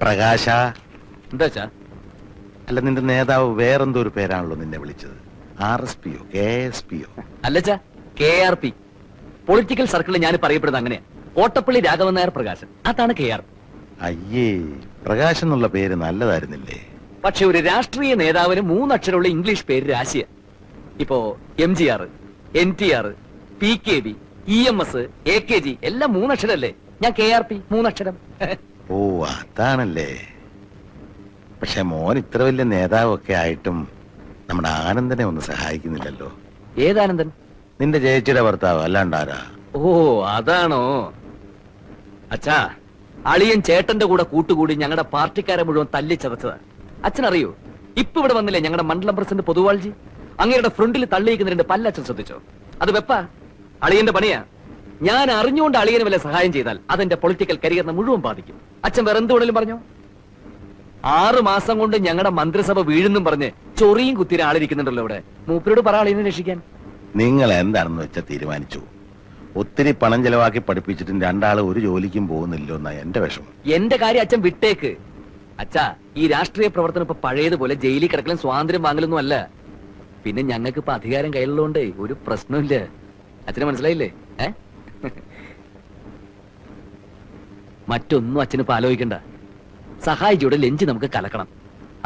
പ്രകാശ. എന്താ? അല്ല, നിന്റെ നേതാവ് വേറെന്തോ ഒരു പേരാണല്ലോ നിന്നെ വിളിച്ചത്. RSPയോ KSPയോ? അല്ലച്ചാ, KRP. പൊളിറ്റിക്കൽ സർക്കിളിൽ ഞാൻ പറയപ്പെടുന്നത് അങ്ങനെയാ. കോട്ടപ്പള്ളി രാഘവൻ നായർ പ്രകാശൻ, അതാണ് KRP. അയ്യേ, പ്രകാശ് എന്നുള്ള പേര് നല്ലതായിരുന്നില്ലേ? പക്ഷെ ഒരു രാഷ്ട്രീയ നേതാവിന് 3 അക്ഷരമുള്ള ഇംഗ്ലീഷ് പേര് രാശിയ. ഇപ്പോ MGR, NTR, PKB, EMS, AKG എല്ലാം 3 അക്ഷരല്ലേ. ഞാൻ KRP 3 അക്ഷരം. ഓ, അതാണല്ലേ. പക്ഷെ മോൻ ഇത്ര വലിയ നേതാവൊക്കെ ആയിട്ടും നമ്മുടെ ആനന്ദനെ ഒന്ന് സഹായിക്കുന്നില്ലല്ലോ. ഏതാനന്ദൻ? നിന്റെ ചേച്ചിയുടെ ഭർത്താവ്, അല്ലാണ്ടാരാ? ഓ, അതാണോ? അച്ഛാ, അളിയൻ ചേട്ടന്റെ കൂടെ കൂട്ടുകൂടി ഞങ്ങളുടെ പാർട്ടിക്കാരെ മുഴുവൻ തല്ലിച്ചതച്ചതാ. അച്ഛനറിയോ, ഇപ്പൊ ഇവിടെ വന്നില്ലേ ഞങ്ങളുടെ മണ്ഡലം പ്രസിഡന്റ് പൊതുവാൾജി? അങ്ങയുടെ ഫ്രണ്ടിൽ തള്ളിയിരിക്കുന്ന 2 പല്ലച്ഛൻ ശ്രദ്ധിച്ചോ? അത് വെപ്പാ, അളിയന്റെ പണിയാ. ഞാൻ അറിഞ്ഞുകൊണ്ട് അളിയന് വല്ല സഹായം ചെയ്താൽ അതെന്റെ പൊളിറ്റിക്കൽ കരിയറിനെ മുഴുവൻ ബാധിക്കും. അച്ഛൻ വേറെ എന്തുകൊണ്ടും പറഞ്ഞോ? 6 മാസം കൊണ്ട് ഞങ്ങളുടെ മന്ത്രിസഭ വീഴുന്നും പറഞ്ഞ് ചൊറിയും കുത്തിര ആളിരിക്കുന്നുണ്ടല്ലോ ഇവിടെ. മൂപ്പരോട് പറ അളിയനെ രക്ഷിക്കാൻ. നിങ്ങൾ എന്താണെന്ന് വെച്ചാൽ തീരുമാനിച്ചു. ഒത്തിരി പണം ചെലവാക്കി പഠിപ്പിച്ചിട്ടും 2 ആള് ഒരു ജോലിക്കും പോകുന്നില്ലോ എന്നാ എന്റെ വിഷമം. എന്റെ കാര്യം അച്ഛൻ വിട്ടേക്ക്. അച്ഛാ, ഈ രാഷ്ട്രീയ പ്രവർത്തനം ഇപ്പൊ പഴയതുപോലെ ജയിലിൽ കിടക്കലും സ്വാതന്ത്ര്യം വാങ്ങലൊന്നും അല്ല. പിന്നെ ഞങ്ങൾക്ക് ഇപ്പൊ അധികാരം കയ്യിലുള്ളതുകൊണ്ട് ഒരു പ്രശ്നമില്ല. അച്ഛന് മനസ്സിലായില്ലേ? മറ്റൊന്നും അച്ഛനിപ്പോ ആലോചിക്കണ്ട. സഹായിച്ചൂടെ ലഞ്ച് നമുക്ക് കലക്കണം.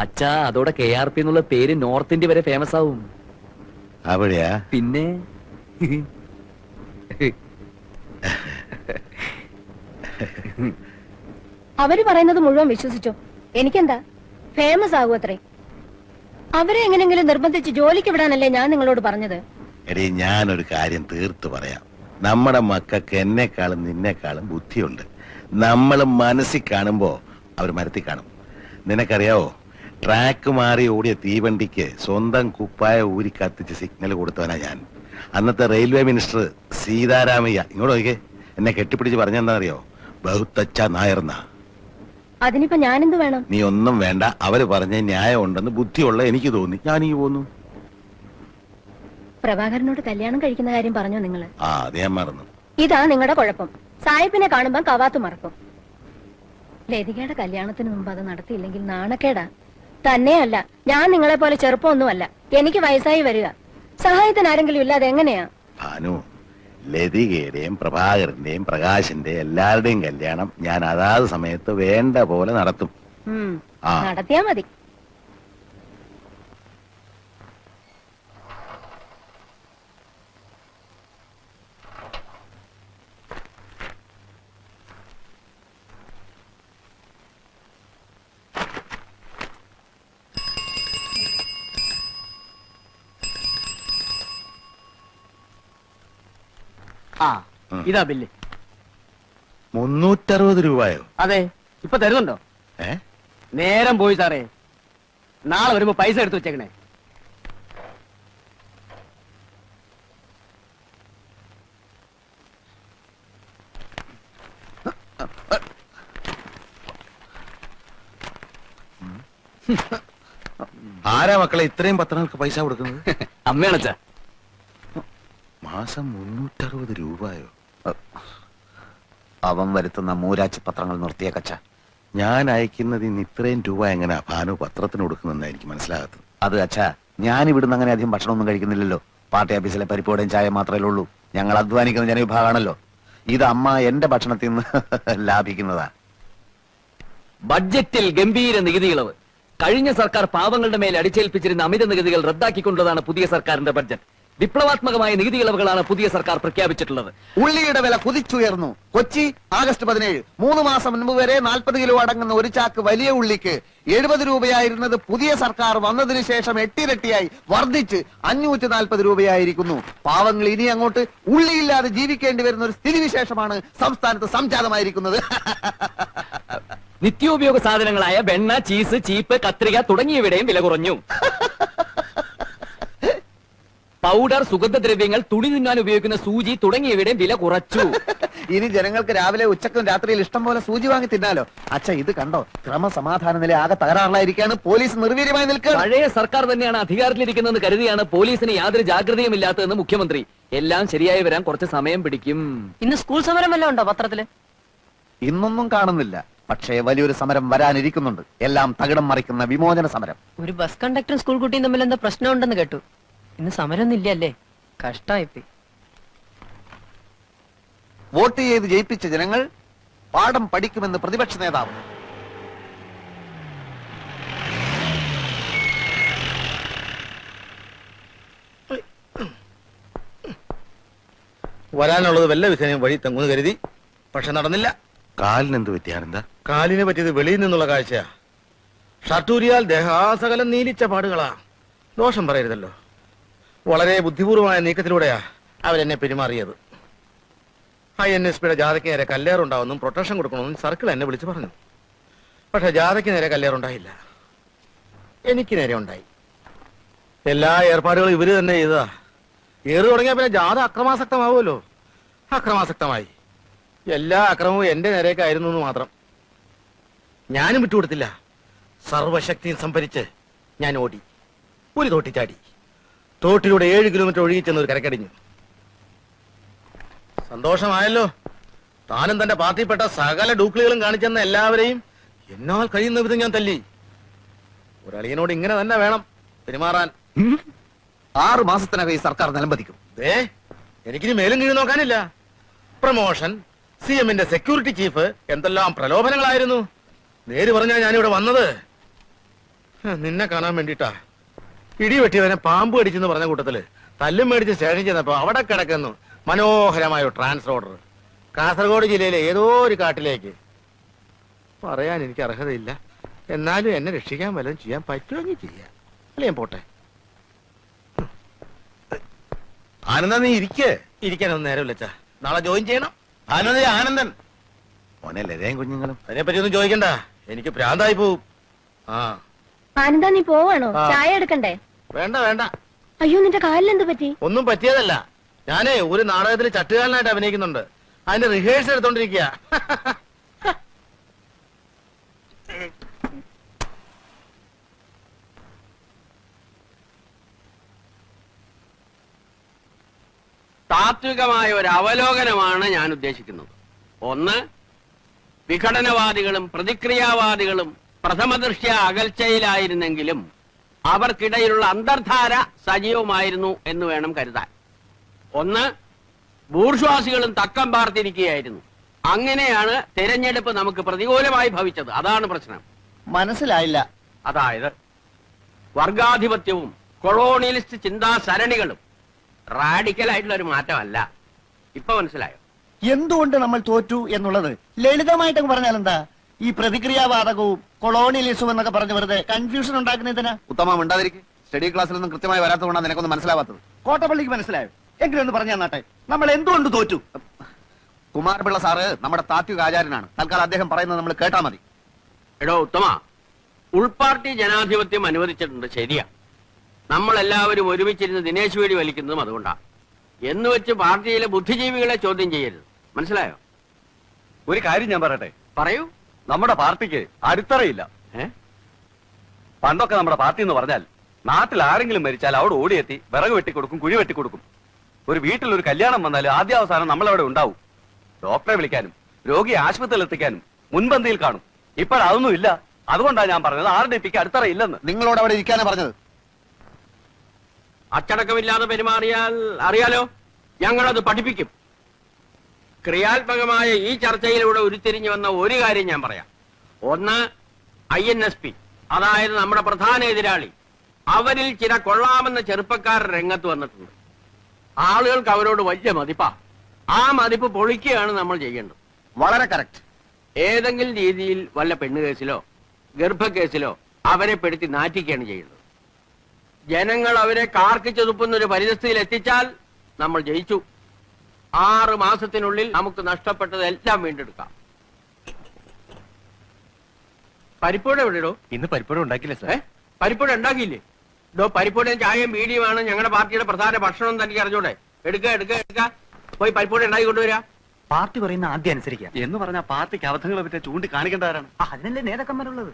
അച്ഛാ, അതോടെ KRP എന്നുള്ള പേര് നോർത്ത് ഇന്ത്യ വരെ ഫേമസ് ആവും. അവിടെയാ? പിന്നെ അവര് പറയുന്നത് മുഴുവൻ വിശ്വസിച്ചോ? എനിക്കെന്താ, ഫേമസ് ആകും അത്രേ. അവരെ എങ്ങനെങ്കിലും നിർബന്ധിച്ച് ജോലിക്ക് വിടാനല്ലേ ഞാൻ നിങ്ങളോട് പറഞ്ഞത്. എടീ, ഞാനൊരു കാര്യം തീർത്തു പറയാം. നമ്മുടെ മക്കൾക്ക് എന്നെക്കാളും നിന്നെക്കാളും ബുദ്ധിയുണ്ട്. നമ്മൾ മനസ്സിൽ കാണുമ്പോ അവർ മരത്തിൽ കാണും. നിനക്കറിയാവോ, ട്രാക്ക് മാറി ഓടിയ തീവണ്ടിക്ക് സ്വന്തം കുപ്പായ ഊരി കത്തിച്ച് സിഗ്നൽ കൊടുത്തവനാ ഞാൻ. അന്നത്തെ റെയിൽവേ മിനിസ്റ്റർ സീതാരാമയ്യ ഇങ്ങോട്ട് നോക്കിയേ, എന്നെ കെട്ടിപ്പിടിച്ച് പറഞ്ഞെന്താണെന്നറിയോ? ബഹുത്തച്ച നായർന്ന. അതിനിപ്പോ ഞാനെന്ത് വേണം? നീ ഒന്നും വേണ്ട. അവര് പറഞ്ഞ ന്യായം ഉണ്ടെന്ന് ബുദ്ധിയുള്ള എനിക്ക് തോന്നി, ഞാനീ പോന്നു. പ്രഭാകരനോട് കല്യാണം കഴിക്കുന്ന കാര്യം പറഞ്ഞോ നിങ്ങള്? ആ, അത് ഞാൻ മറന്നു. ഇതാ നിങ്ങളുടെ കുഴപ്പം. സായിപ്പിനെ കാണുമ്പോ കവാത്ത് മറക്കും. ലതികയുടെ കല്യാണത്തിന് മുമ്പ് അത് നടത്തിയില്ലെങ്കിൽ നാണക്കേടാ. തന്നെയല്ല, ഞാൻ നിങ്ങളെ പോലെ ചെറുപ്പമൊന്നുമല്ല. എനിക്ക് വയസ്സായി വരിക. സഹായത്തിന് ആരെങ്കിലും ഇല്ലാതെ എങ്ങനെയാ? ഭാനു, ലതികയുടെയും പ്രഭാകരന്റെയും പ്രകാശിന്റെയും എല്ലാവരുടെയും കല്യാണം ഞാൻ അതാത് സമയത്ത് വേണ്ട പോലെ നടത്തും. നടത്തിയാ മതി. ഇതാ ബില്ല്. 360 രൂപയോ? അതെ, ഇപ്പൊ തരുന്നുണ്ടോ? നേരം പോയി സാറേ. നാളെ വരുമ്പോ പൈസ എടുത്തു വെച്ചേക്കണേ. ആരാ മക്കളെ ഇത്രയും പത്രങ്ങൾക്ക് പൈസ കൊടുക്കുന്നത്? അമ്മയാണച്ചാ. മാസം 360 രൂപയോ? അവൻ വരുത്തുന്ന മൂരാച്ചി പത്രങ്ങൾ നിർത്തിയ കച്ച. ഞാൻ അയക്കുന്നത് ഇന്ന് ഇത്രയും രൂപ എങ്ങനെയാ ഭാനു പത്രത്തിന് കൊടുക്കുന്നെന്ന് എനിക്ക് മനസ്സിലാകത്തത്. അത് അച്ഛാ, ഞാൻ ഇവിടുന്ന് അങ്ങനെ അധികം ഭക്ഷണമൊന്നും കഴിക്കുന്നില്ലല്ലോ. പാർട്ടി ഓഫീസിലെ പരിപ്പോടെയും ചായ മാത്രമേ ഉള്ളൂ. ഞങ്ങൾ അധ്വാനിക്കുന്ന ജനവിഭാഗമാണല്ലോ. ഇത് അമ്മ എന്റെ ഭക്ഷണത്തിൽ നിന്ന് ലാഭിക്കുന്നതാ. ബഡ്ജറ്റിൽ ഗംഭീര നികുതി ഇളവ്. കഴിഞ്ഞ സർക്കാർ പാവങ്ങളുടെ മേൽ അടിച്ചേൽപ്പിച്ചിരുന്ന അമിത നികുതികൾ റദ്ദാക്കിക്കൊണ്ടതാണ് പുതിയ സർക്കാരിന്റെ ബഡ്ജറ്റ്. വിപ്ലവാത്മകമായ നികുതി ഇളവുകളാണ് പുതിയ സർക്കാർ പ്രഖ്യാപിച്ചിട്ടുള്ളത്. ഉള്ളിയുടെ വില കുതിച്ചുയർന്നു. കൊച്ചി ആഗസ്റ്റ് 17. 3 മാസം മുൻപ് വരെ 40 കിലോ അടങ്ങുന്ന ഒരു ചാക്ക് വലിയ ഉള്ളിക്ക് 70 രൂപയായിരുന്നത് പുതിയ സർക്കാർ വന്നതിന് ശേഷം 8 ഇരട്ടിയായി വർദ്ധിച്ച് 540 രൂപയായിരിക്കുന്നു. പാവങ്ങൾ ഇനി അങ്ങോട്ട് ഉള്ളിയില്ലാതെ ജീവിക്കേണ്ടി വരുന്ന ഒരു സ്ഥിതിവിശേഷമാണ് സംസ്ഥാനത്ത് സംജാതമായിരിക്കുന്നത്. നിത്യോപയോഗ സാധനങ്ങളായ വെണ്ണ, ചീസ്, ചീപ്പ്, കത്രിക തുടങ്ങിയവയുടെയും വില കുറഞ്ഞു. പൗഡർ, സുഗന്ധദ്രവ്യങ്ങൾ, തുണി തിന്നാൻ ഉപയോഗിക്കുന്ന സൂചി തുടങ്ങിയവയുടെയും വില കുറച്ചു. ഇനി ജനങ്ങൾക്ക് രാവിലെ ഉച്ചക്കും രാത്രിയിൽ ഇഷ്ടം പോലെ സൂചി വാങ്ങി തിന്നാലോ. അച്ഛാ, ഇത് കണ്ടോ? ക്രമസമാധാന നില ആകെ തകരാറിലായിരിക്കാണ്. പോലീസ് നിർവീര്യമായി നിൽക്കുക. പഴയ സർക്കാർ തന്നെയാണ് അധികാരത്തിലിരിക്കുന്നതെന്ന് കരുതിയാണ് പോലീസിന് യാതൊരു ജാഗ്രതയും ഇല്ലാത്തതെന്ന് മുഖ്യമന്ത്രി. എല്ലാം ശരിയായി വരാൻ കുറച്ച് സമയം പിടിക്കും. ഇന്ന് സ്കൂൾ സമരം വല്ലതും ഉണ്ടോ പത്രത്തില്? ഇന്നൊന്നും കാണുന്നില്ല. പക്ഷേ വലിയൊരു സമരം വരാനിരിക്കുന്നുണ്ട്. എല്ലാം തകിടം മറിക്കുന്ന വിമോചന സമരം. ഒരു ബസ് കണ്ടക്ടറും സ്കൂൾ കുട്ടിയും തമ്മിൽ എന്താ പ്രശ്നമുണ്ടെന്ന് കേട്ടു. ഇന്ന് സമരമൊന്നും ഇല്ലല്ലേ? കഷ്ടായിപ്പോയി. വോട്ട് ചെയ്ത് ജയിപ്പിച്ച ജനങ്ങൾ പാഠം പഠിക്കുമെന്ന് പ്രതിപക്ഷ നേതാവ്. വരാനുള്ളത് വല്ല വിധേനയും വഴി തങ്ങുന്ന് കരുതി, പക്ഷെ നടന്നില്ല. കാലിനെന്ത് പറ്റിയാണെന്താ? കാലിനെ പറ്റിയത് വെളിയിൽ നിന്നുള്ള കാഴ്ചയാ. ഷർട്ടൂരിയാൽ ദേഹാസകലം നീലിച്ച പാടുകളാ. ദോഷം പറയരുതല്ലോ. വളരെ ബുദ്ധിപൂർവമായ നീക്കത്തിലൂടെയാ അവരെന്നെ പെരുമാറിയത്. INSPയുടെ ജാഥയ്ക്ക് നേരെ കല്ലേറുണ്ടാവുമെന്നും പ്രൊട്ടക്ഷൻ കൊടുക്കണമെന്നും സർക്കിൾ എന്നെ വിളിച്ചു പറഞ്ഞു. പക്ഷെ ജാഥയ്ക്ക് നേരെ കല്ലേറുണ്ടായില്ല, എനിക്ക് നേരെ ഉണ്ടായി. എല്ലാ ഏർപ്പാടുകളും ഇവര് തന്നെ ചെയ്തതാ. ഏറ് തുടങ്ങിയ പിന്നെ ജാഥ അക്രമാസക്തമാവുമല്ലോ. അക്രമാസക്തമായി. എല്ലാ അക്രമവും എന്റെ നേരേക്കായിരുന്നു എന്ന് മാത്രം. ഞാനും വിട്ടുകൊടുത്തില്ല. സർവശക്തിയും സംഭരിച്ച് ഞാൻ ഓടി. ഒരു തോട്ടി ചാടി. തോട്ടിലൂടെ 7 കിലോമീറ്റർ ഒഴുകിച്ചെന്ന് ഒരു കരക്കടിഞ്ഞു. സന്തോഷമായല്ലോ. താനും തന്റെ പാർട്ടിയിൽപ്പെട്ട സകല ഡൂക്ലികളും കാണിച്ചെന്ന എല്ലാവരെയും എന്നാൽ കഴിയുന്ന വിധം ഞാൻ തല്ലി. ഒരളിയനോട് ഇങ്ങനെ തന്നെ വേണം പെരുമാറാൻ. 6 മാസത്തിനകം ഈ സർക്കാർ നിലംപതിക്കും. എനിക്കിനി മേലും കീഴ് നോക്കാനില്ല. പ്രമോഷൻ, CMന്റെ സെക്യൂരിറ്റി ചീഫ്, എന്തെല്ലാം പ്രലോഭനങ്ങളായിരുന്നു. നേര് പറഞ്ഞാൽ ഞാനിവിടെ വന്നത് നിന്നെ കാണാൻ വേണ്ടിട്ടാ. ഇടിവെട്ടിയവനെ പാമ്പ് കടിച്ചെന്ന് പറഞ്ഞ കൂട്ടത്തില് തല്ലും മേടിച്ച് സ്റ്റേഷൻ ചെന്നപ്പോ അവിടെ കിടക്കുന്നു മനോഹരമായ ഒരു ട്രാൻസ്ഫർ ഓർഡർ. കാസർഗോഡ് ജില്ലയിലെ ഏതോ ഒരു കാട്ടിലേക്ക്. പറയാൻ എനിക്ക് അർഹതയില്ല. എന്നാലും എന്നെ രക്ഷിക്കാൻ വല്ലതും ചെയ്യാൻ പറ്റുമെങ്കിൽ ചെയ്യാം. അല്ലേ ഞാൻ പോട്ടെ. ആനന്ദ, നീ ഇരിക്കാനൊന്നും നേരമില്ല അച്ഛാ. നാളെ ജോയിൻ ചെയ്യണം. ആനന്ദൻ മോനെ ലതയും കുഞ്ഞുങ്ങളും. അതിനെപ്പറ്റി ഒന്നും ചോദിക്കണ്ട, എനിക്ക് ഭ്രാന്തായി പോവും. ആനന്ദ, നീ പോവാണോ? ആ. ചായ എടുക്കണ്ടേ? വേണ്ട വേണ്ട, അയ്യോ, നിന്റെ കാലിലെന്ത് പറ്റി? ഒന്നും പറ്റിയതല്ല. ഞാനേ ഒരു നാടകത്തിൽ ചട്ടുകാരനായിട്ട് അഭിനയിക്കുന്നുണ്ട്. അതിന്റെ റിഹേഴ്സൽ എടുത്തോണ്ടിരിക്കുക. താത്വികമായ ഒരു അവലോകനമാണ് ഞാൻ ഉദ്ദേശിക്കുന്നത്. ഒന്ന്, വിഘടനവാദികളും പ്രതിക്രിയാവാദികളും പ്രഥമദൃഷ്ട്യാ അകൽച്ചയിലായിരുന്നെങ്കിലും അവർക്കിടയിലുള്ള അന്തർധാര സജീവമായിരുന്നു എന്ന് വേണം കരുതാൻ. ഒന്ന്, ബൂർഷ്വാസികളും തക്കം പാർത്തിരിക്കുകയായിരുന്നു. അങ്ങനെയാണ് തെരഞ്ഞെടുപ്പ് നമുക്ക് പ്രതികൂലമായി ഭവിച്ചത്. അതാണ് പ്രശ്നം. മനസ്സിലായില്ല. അതായത് വർഗാധിപത്യവും കൊളോണിയലിസ്റ്റ് ചിന്താസരണികളും റാഡിക്കൽ ആയിട്ടുള്ള ഒരു മാറ്റമല്ല. ഇപ്പൊ മനസ്സിലായോ? എന്തുകൊണ്ട് നമ്മൾ തോറ്റു എന്നുള്ളത് ലളിതമായിട്ടൊക്കെ പറഞ്ഞാൽ എന്താ? ഈ പ്രതിക്രിയാവാദകവും കൊളോണിയലിസവും എന്നൊക്കെ പറഞ്ഞ് വെറുതെ കൺഫ്യൂഷൻ ഉണ്ടാക്കുന്നതിനാ. ഉത്തമം ഉണ്ടാതിരിക്കും. സ്റ്റഡി ക്ലാസ്സിലൊന്നും കൃത്യമായി വരാത്തതുകൊണ്ടാണ് നിനക്കൊന്നും മനസ്സിലാവാത്തത്. കോട്ടപ്പള്ളിക്ക് മനസ്സിലായോ? എങ്കിലും ഒന്ന് പറഞ്ഞു തന്നാട്ടെ, നമ്മൾ എന്തുകൊണ്ട് തോറ്റു? കുമാരപിള്ള സാറ് നമ്മുടെ താത്വിക ആചാര്യനാണ്. തൽക്കാലം അദ്ദേഹം പറയുന്നത് നമ്മൾ കേട്ടാ മതി. എടോ ഉത്തമ, ഉൾപാർട്ടി ജനാധിപത്യം അനുവദിച്ചിട്ടുണ്ട്, ശരിയാ. നമ്മളെല്ലാവരും ഒരുമിച്ചിരുന്ന് ദിനേശ് വേടി വലിക്കുന്നതും അതുകൊണ്ടാണ്. എന്ന് വെച്ച് പാർട്ടിയിലെ ബുദ്ധിജീവികളെ ചോദ്യം ചെയ്യരുത്. മനസ്സിലായോ? ഒരു കാര്യം ഞാൻ പറയട്ടെ. പറയൂ. നമ്മുടെ പാർട്ടിക്ക് അടിത്തറയില്ല. പണ്ടൊക്കെ നമ്മുടെ പാർട്ടി എന്ന് പറഞ്ഞാൽ നാട്ടിൽ ആരെങ്കിലും മരിച്ചാൽ അവിടെ ഓടിയെത്തി വിറക് വെട്ടിക്കൊടുക്കും, കുഴി വെട്ടിക്കൊടുക്കും. ഒരു വീട്ടിൽ ഒരു കല്യാണം വന്നാലും ആദ്യാവസാനം നമ്മളവിടെ ഉണ്ടാവും. ഡോക്ടറെ വിളിക്കാനും രോഗിയെ ആശുപത്രിയിൽ എത്തിക്കാനും മുൻപന്തിയിൽ കാണും. ഇപ്പോഴതൊന്നും ഇല്ല. അതുകൊണ്ടാണ് ഞാൻ പറഞ്ഞത് RDPക്ക് അടിത്തറ ഇല്ലെന്ന്. നിങ്ങളോട് അവിടെ ഇരിക്കാനാ പറഞ്ഞത്. അച്ചടക്കമില്ലാതെ പെരുമാറിയാൽ അറിയാലോ, ഞങ്ങളത് പഠിപ്പിക്കും. ക്രിയാത്മകമായ ഈ ചർച്ചയിലൂടെ ഉരുത്തിരിഞ്ഞു വന്ന ഒരു കാര്യം ഞാൻ പറയാം. ഒന്ന്, INSP, അതായത് നമ്മുടെ പ്രധാന എതിരാളി. അവരിൽ ചില കൊള്ളാമെന്ന ചെറുപ്പക്കാർ രംഗത്ത് വന്നിട്ടുണ്ട്. ആളുകൾക്ക് അവരോട് വലിയ മതിപ്പാ. ആ മതിപ്പ് പൊളിക്കുകയാണ് നമ്മൾ ചെയ്യേണ്ടത്. വളരെ കറക്റ്റ്. ഏതെങ്കിലും രീതിയിൽ വല്ല പെണ്ണുകേസിലോ ഗർഭക്കേസിലോ അവരെ പെടുത്തി നാറ്റിക്കുകയാണ് ചെയ്യുന്നത്. ജനങ്ങൾ അവരെ കാർക്കിച്ചു തുപ്പുന്ന ഒരു പരിതസ്ഥിതിയിൽ എത്തിച്ചാൽ നമ്മൾ ജയിച്ചു. 6 മാസത്തിനുള്ളിൽ നമുക്ക് നഷ്ടപ്പെട്ടതെല്ലാം വീണ്ടെടുക്കാം. പരിപ്പൂട എവിടെയോ? ഇന്ന് പരിപ്പൂട ഉണ്ടാക്കില്ല സാർ. പരിപ്പൂട ഉണ്ടാക്കിയില്ലേ? പരിപ്പൂടയും ചായയും ബീഡിയുമാണ് ഞങ്ങളുടെ പാർട്ടിയുടെ പ്രധാന ഭക്ഷണം. തനിക്ക് അറിഞ്ഞൂടെ? എടുക്ക പോയി പരിപ്പൂട ഉണ്ടാക്കി കൊണ്ടുവരാ. പാർട്ടി പറയുന്ന ആദ്യം അനുസരിക്കാം എന്ന് പറഞ്ഞാൽ പാർട്ടിക്ക് അബദ്ധങ്ങളെ പറ്റി ചൂണ്ടിക്കാണിക്കേണ്ടവരാണ്. അതിനല്ലേ നേതാക്കന്മാരുള്ളത്.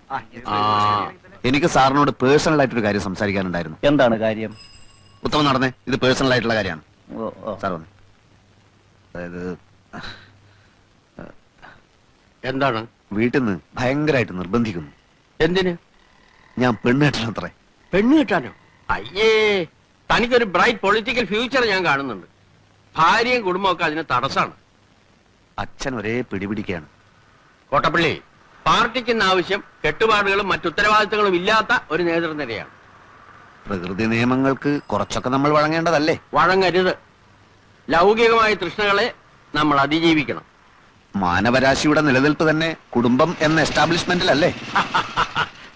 എനിക്ക് സാറിനോട് പേഴ്സണൽ ആയിട്ടൊരു കാര്യം സംസാരിക്കാനുണ്ടായിരുന്നു. എന്താണ് കാര്യം? ഉത്തമം നടന്നേ, ഇത് പേഴ്സണൽ ആയിട്ടുള്ള കാര്യമാണ്. സാർ വന്നേ. അതായത് എന്താണ്? വീട്ടിൽ നിന്ന് ഭയങ്കരമായിട്ട് നിർബന്ധിക്കുന്നു. എന്തിന്? ഞാൻ പെണ്ണ് കെട്ടണത്രേ. പെണ്ണ് കിട്ടാനോ? അയ്യേ, തനിക്കൊരു ബ്രൈറ്റ് പൊളിറ്റിക്കൽ ഫ്യൂച്ചർ ഞാൻ കാണുന്നുണ്ട്. ഭാര്യയും കുടുംബമൊക്കെ അതിന് തടസ്സാണ്. അച്ഛൻ ഒരേ പിടിപിടിക്കുകയാണ്. കോട്ടപ്പള്ളി, പാർട്ടിക്ക് ഇന്ന് ആവശ്യം കെട്ടുപാടുകളും മറ്റുത്തരവാദിത്തങ്ങളും ഇല്ലാത്ത ഒരു നേതൃനിരയാണ്. പ്രകൃതി നിയമങ്ങൾക്ക് കുറച്ചൊക്കെ നമ്മൾ വഴങ്ങേണ്ടതല്ലേ? വഴങ്ങരുത്. ലൗകികമായ തൃഷ്ണകളെ നമ്മൾ അതിജീവിക്കണം. മാനവരാശിയുടെ നിലനിൽപ്പ് തന്നെ കുടുംബം എന്ന എസ്റ്റാബ്ലിഷ്മെന്റിലല്ലേ?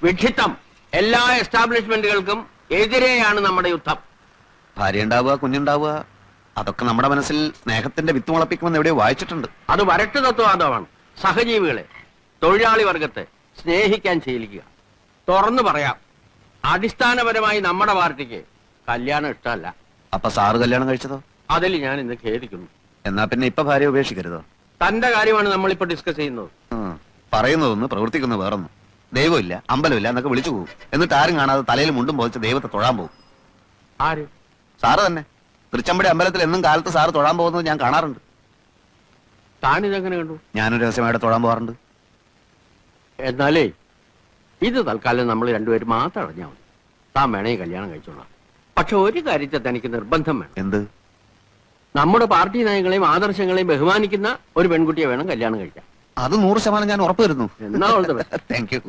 വിഡ്ഢിത്തം. എല്ലാ എസ്റ്റാബ്ലിഷ്മെന്റുകൾക്കും എതിരെയാണ് നമ്മുടെ യുദ്ധം. ഭാര്യ ഉണ്ടാവുക, കുഞ്ഞുണ്ടാവുക, അതൊക്കെ നമ്മുടെ മനസ്സിൽ സ്നേഹത്തിന്റെ വിത്ത് മുളപ്പിക്കുമെന്ന് എവിടെയോ വായിച്ചിട്ടുണ്ട്. അത് വരട്ട് തത്വവാദമാണ്. സഹജീവികളെ, തൊഴിലാളി വർഗത്തെ സ്നേഹിക്കാൻ ശീലിക്കുക. തുറന്നു പറയാം, അടിസ്ഥാനപരമായി നമ്മുടെ പാർട്ടിക്ക് കല്യാണം ഇഷ്ടമല്ല. അപ്പൊ സാറ് കല്യാണം കഴിച്ചതോ? അതിൽ ഞാൻ ഇന്ന് ഖേദിക്കുന്നു. എന്നാ പിന്നെ ഇപ്പൊ ഭാര്യ ഉപേക്ഷിക്കരുതോ? തന്റെ കാര്യമാണ് നമ്മളിപ്പോ ഡിസ്കസ് ചെയ്യുന്നത്. പറയുന്നതൊന്ന് പ്രവർത്തിക്കുന്ന വേറൊന്നും. ദൈവമില്ല, അമ്പലമില്ല എന്നൊക്കെ വിളിച്ചു പോകും. എന്നിട്ട് ആരും കാണാതെ തലയിൽ മുണ്ടും പോയിച്ച് ദൈവത്തെ തൊഴാൻ പോകും. ആര്? സാറ് തന്നെ. തൃച്ചമ്പടി അമ്പലത്തിൽ എന്നും കാലത്ത് സാറ് തൊഴാൻ പോകുന്നത് ഞാൻ കാണാറുണ്ട്. താനിതെങ്ങനെ കണ്ടു? ഞാനൊരു രഹസ്യമായിട്ട് തൊഴാൻ പോകാറുണ്ട്. എന്നാലേ ഇത് തൽക്കാലം നമ്മൾ രണ്ടുപേരും മാത്രം അറിഞ്ഞാൽ മതി. താൻ വേണേ കല്യാണം കഴിച്ചോളാം. പക്ഷെ ഒരു കാര്യത്തെ തനിക്ക് നിർബന്ധം വേണം. എന്ത്? നമ്മുടെ പാർട്ടി നയങ്ങളെയും ആദർശങ്ങളെയും ബഹുമാനിക്കുന്ന ഒരു പെൺകുട്ടിയെ വേണം കല്യാണം കഴിക്കാൻ. അത് 100% ഞാൻ ഉറപ്പ് വരുന്നു. എന്നാ താങ്ക് യു.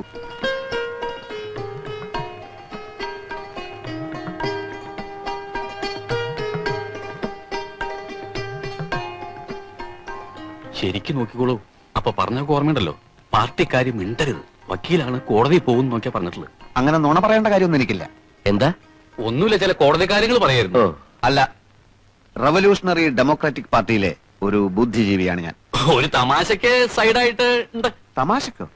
ശരിക്കും നോക്കിക്കോളൂ. അപ്പൊ പറഞ്ഞൊക്കെ ഓർമ്മയുണ്ടല്ലോ, പാർട്ടിക്കാരി മിണ്ടരുത്, വക്കീലാണ്, കോടതി പോകും നോക്കിയാ പറഞ്ഞിട്ടുള്ളത്. അങ്ങനെ നുണ പറയേണ്ട കാര്യമൊന്നും എനിക്കില്ല. എന്താ? ഒന്നുമില്ല, ചില കോടതി കാര്യങ്ങൾ പറയായിരുന്നു. അല്ല, റവല്യൂഷണറി ഡെമോക്രാറ്റിക് പാർട്ടിയിലെ ഒരു ബുദ്ധിജീവിയാണ് ഞാൻ. ഒരു തമാശക്ക് സൈഡായിട്ട് ഉണ്ട്. തമാശക്കോ?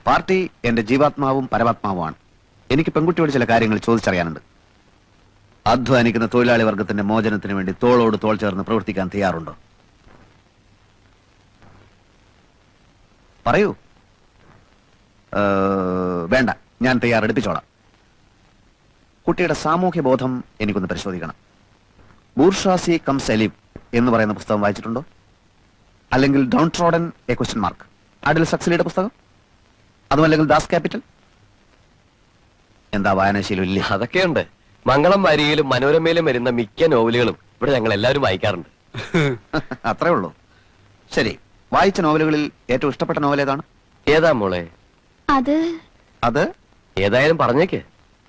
പാർട്ടി എന്റെ ജീവാത്മാവും പരമാത്മാവുമാണ്. എനിക്ക് പെൺകുട്ടിയോട് ചില കാര്യങ്ങൾ ചോദിച്ചറിയാനുണ്ട്. അധ്വാനിക്കുന്ന തൊഴിലാളി വർഗത്തിന്റെ മോചനത്തിന് വേണ്ടി തോളോട് തോൾ ചേർന്ന് പ്രവർത്തിക്കാൻ തയ്യാറുണ്ടോ? പറയൂ. വേണ്ട, ഞാൻ തയ്യാറെടുപ്പിച്ചോളാം. കുട്ടിയുടെ സാമൂഹ്യ ബോധം എനിക്കൊന്ന് പരിശോധിക്കണം. ബൂർഷാസി കം സെലിം എന്ന് പറയുന്ന പുസ്തകം വായിച്ചിട്ടുണ്ടോ? അല്ലെങ്കിൽ down trodden a question mark, അഡിൽ സക്സലിയുടെ പുസ്തകം? അതുമല്ലെങ്കിൽ ദാസ് ക്യാപിറ്റൽ? എന്താ വായനാശീലം ഇല്ലേ? അതൊക്കെയുണ്ട്. മംഗളം വാരികയിലും മനോരമയിലും വരുന്ന മിക്ക നോവലുകളും ഇവിടെ ഞങ്ങൾ എല്ലാവരും വായിക്കാറുണ്ട്. അത്രേ ഉള്ളൂ. ശരി, വായിച്ച നോവലുകളിൽ ഏറ്റവും ഇഷ്ടപ്പെട്ട നോവൽ ഏതാണ്? ഏതാ മോളെ? അത് ഏതായാലും പറഞ്ഞേക്ക്.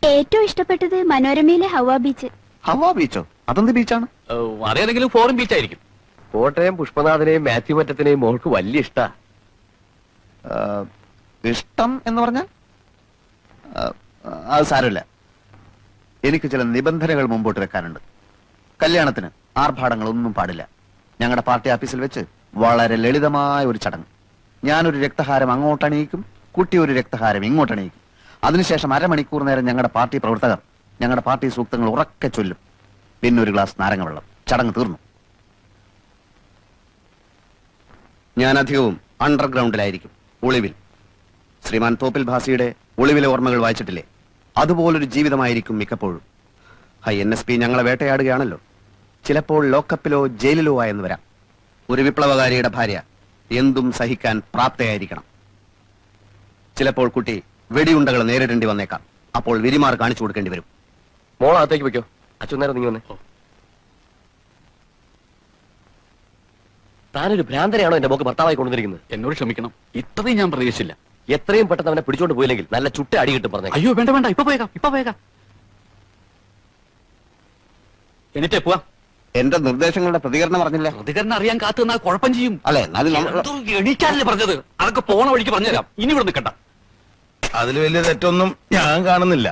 ഏറ്റവും ഇഷ്ടപ്പെട്ടത് മനോരമയിലെ ഹവാ ബീച്ച്. ഹവാ ബീച്ചോ? അതെന്ത് ബീച്ചാണ്? അതേതെങ്കിലും ഫോറിൻ ബീച്ച് ആയിരിക്കും. കോട്ടയം പുഷ്പനാഥനെയും മാത്യു മറ്റത്തിനെയും മോൾക്ക് വലിയ ഇഷ്ടാ. ഇഷ്ടം എന്ന് പറഞ്ഞാൽ അത് സാരമില്ല. എനിക്ക് ചില നിബന്ധനകൾ മുമ്പോട്ട് വെക്കാനുണ്ട്. കല്യാണത്തിന് ആർഭാടങ്ങളൊന്നും പാടില്ല. ഞങ്ങളുടെ പാർട്ടി ഓഫീസിൽ വെച്ച് വളരെ ലളിതമായ ഒരു ചടങ്ങ്. ഞാനൊരു രക്തഹാരം അങ്ങോട്ടണിയിക്കും, കുട്ടി ഒരു രക്തഹാരം ഇങ്ങോട്ടണിയിക്കും. അതിനുശേഷം അരമണിക്കൂർ നേരം ഞങ്ങളുടെ പാർട്ടി പ്രവർത്തകർ ഞങ്ങളുടെ പാർട്ടി സൂക്തങ്ങൾ ഉറക്കെ ചൊല്ലും. പിന്നെ ഒരു ഗ്ലാസ് നാരങ്ങ വെള്ളം. ചടങ്ങ് തീർന്നു. ഞാൻ അധികവും അണ്ടർഗ്രൗണ്ടിലായിരിക്കും, ഒളിവിൽ. ശ്രീമാൻ തോപ്പിൽ ഭാസിയുടെ ഒളിവിലെ ഓർമ്മകൾ വായിച്ചിട്ടില്ലേ? അതുപോലൊരു ജീവിതമായിരിക്കും മിക്കപ്പോഴും. NSP ഞങ്ങളെ വേട്ടയാടുകയാണല്ലോ. ചിലപ്പോൾ ലോക്കപ്പിലോ ജയിലിലോ ആയെന്ന് വരാം. ഒരു വിപ്ലവകാരിയുടെ ഭാര്യ എന്തും സഹിക്കാൻ പ്രാപ്തയായിരിക്കണം. ചിലപ്പോൾ കുട്ടി വെടിയുണ്ടകൾ നേരിടേണ്ടി വന്നേക്കാം. അപ്പോൾ വിരിമാർ കാണിച്ചു കൊടുക്കേണ്ടി വരും. മോളകത്തേക്ക് വെക്കോ. അച്ഛനേരം നീ വന്നേ. താനൊരു ഭ്രാന്തരെയാണോ എന്റെ മോക്ക് ഭർത്താവായി കൊണ്ടുവന്നിരിക്കുന്നത്? എന്നോട് ക്ഷമിക്കണം, ഇത്രയും ഞാൻ പ്രതീക്ഷിച്ചില്ല. എത്രയും പെട്ടെന്ന് അവനെ പിടിച്ചോണ്ട് പോയില്ലെങ്കിൽ നല്ല ചുട്ട അടി കിട്ടും പറഞ്ഞു. അയ്യോ വേണ്ട വേണ്ട, ഇപ്പൊ പോയേക്കാം. എന്നിട്ടേ പോവാം. എന്റെ നിർദ്ദേശങ്ങളുടെ പ്രതികരണം പറഞ്ഞില്ല. പ്രതികരണം അറിയാൻ കാത്തു നിന്നാൽ കുഴപ്പം ചെയ്യും. അല്ലെ, എണീക്കാനല്ലേ പറഞ്ഞത്? അതൊക്കെ പോണ വഴിക്ക് പറഞ്ഞുതരാം. ഇനി ഇവിടെ നിൽക്കണ്ട. അതിൽ വലിയ തെറ്റൊന്നും ഞാൻ കാണുന്നില്ല.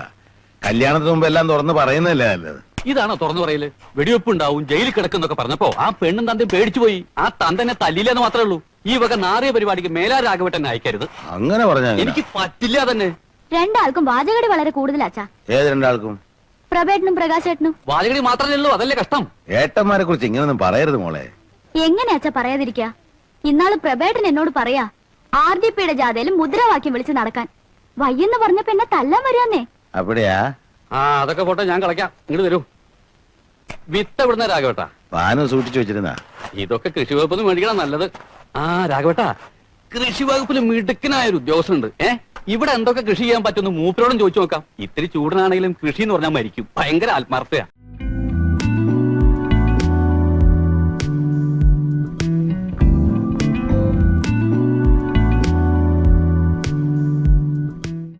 കല്യാണത്തിന് മുമ്പ് എല്ലാം തുറന്ന് പറയുന്നല്ലേ നല്ലത്. ഇതാണോ തുറന്നു പറയല്? വെടിവെപ്പ് ഉണ്ടാവും, ജയിലിൽ കിടക്കുന്നൊക്കെ പറഞ്ഞപ്പോ ആ പെണ്ണും തന്തയും പേടിച്ചു പോയി. ആ തന്തനെ തല്ലില്ലെന്ന് മാത്രമേ ഉള്ളൂ. ഈ വക നാറിയ പരിപാടിക്ക് മേലാ രാഘവട്ടനെ അയക്കരുത്. അങ്ങനെ പറഞ്ഞാൽ എനിക്ക് പറ്റില്ല തന്നെ. രണ്ടാൾക്കും വാചകടി വളരെ കൂടുതലാച്ചാ. ഏത് രണ്ടാൾക്കും? പ്രഭേട്ടനും പ്രകാശേട്ടനും. വാചകടി മാത്രമേ ഉള്ളൂ, അതല്ലേ കഷ്ടം. ഏട്ടന്മാരെ കുറിച്ച് ഇങ്ങനൊന്നും പറയരുത് മോളെ. എങ്ങനെയാച്ചാ പറയാതിരിക്കാ? ഇന്നാള് പ്രഭേട്ടൻ എന്നോട് പറയാ RDPയുടെ ജാഥയിൽ മുദ്രാവാക്യം വിളിച്ച് നടക്കാൻ. വയ്യെന്ന് പറഞ്ഞപ്പോ എന്നെ തല്ലാൻ വരുന്നേ. അവിടെയാ? അതൊക്കെ പോട്ടെ, ഞാൻ കളയ്ക്കാം. ഇങ്ങോട്ട് വരൂ. വിത്ത് എവിടുന്ന രാഘവട്ടാ? പാനം സൂക്ഷിച്ചു വെച്ചിരുന്ന. ഇതൊക്കെ കൃഷി വകുപ്പൊന്ന് മേടിക്കണം, നല്ലത്. രാഘവട്ടാ, കൃഷി വകുപ്പിൽ മിടുക്കനായ ഒരു ഉദ്യോഗസ്ഥനുണ്ട്. ഇവിടെ എന്തൊക്കെ കൃഷി ചെയ്യാൻ പറ്റുമെന്ന് മൂപ്പരോടും ചോദിച്ചു നോക്കാം. ഇത്തിരി ചൂടനാണെങ്കിലും കൃഷി എന്ന് പറഞ്ഞാൽ മരിക്കും. ഭയങ്കര ആത്മാർത്ഥയാ.